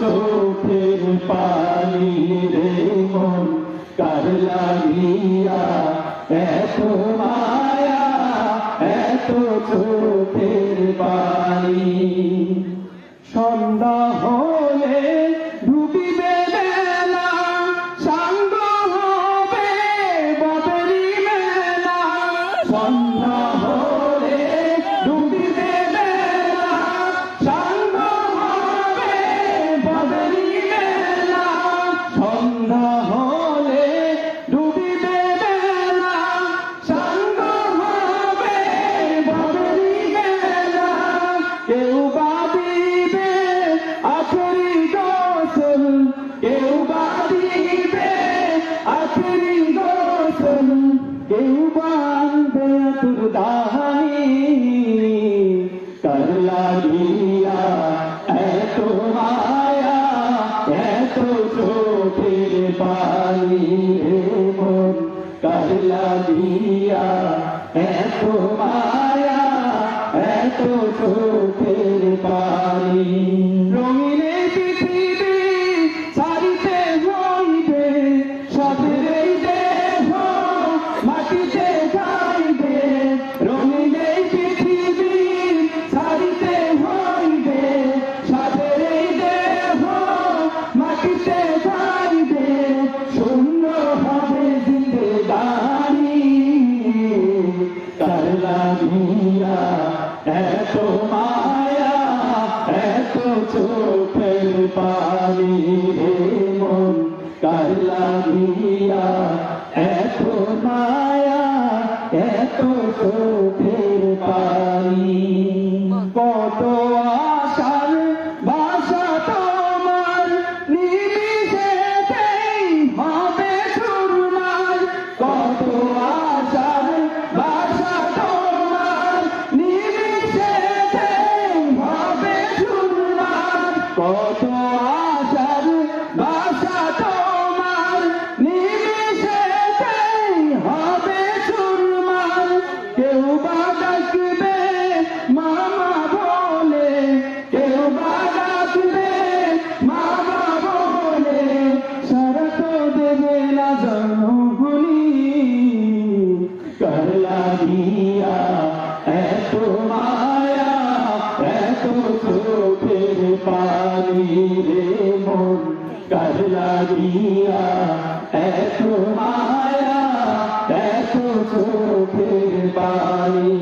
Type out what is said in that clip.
চোখের পানি রে মন কার লাগিয়া এত মায়া এত চোখের পানি সন্ধ্যা হলে ডুবিবে বেলা সাঙ্গ হবে বাবেরি মেলা সন্ধ্যা হলে ডুবিবে বেলা সাঙ্গ হবে বাবেরি মেলা সন্ধ্যা হলে ডুবিবে বেলা সাঙ্গ হবে বাবেরি মেলা কেউ বাদিবে আখেরি গোসল কেউ বাদিবে আখেরি গোসল কেউ বাঁধবে তোর দাহানি কার লাগিয়া এত মায়া এত চোখের পানি রে মন কার লাগিয়া এত মায়া এত চোখের পানি রঙিন পৃথিবী ছাড়িতে হইবে সাথের এই দেহ মাটিতে যাইবে রঙিন পৃথিবী ছাড়িতে হইবে সাথের এই দেহ মাটিতে যাইবে শূন্য হবে জিন্দেগানি কার লাগিয়া এত মায়া এত চোখের পানি রে মন কার লাগিয়া এত মায়া এত চোখের পানি কত আশার ভাষা তোমার নিমিষেতেই হবে চুরমার কত আশার ভাষা তোমার নিমিষেতেই হবে চুরমার কত আশার ভাষা তোমার নিমিষেতেই হবে চুরমার কেউ বা ডাকবে মামা বলে কেউ বা ডাকবে মামা বলে সারা তো দেবে না জনগুলি কার লাগিয়া এত মায়া এত চোখের পানি রে মন কার লাগিয়া এত মায়া এত চোখের পানি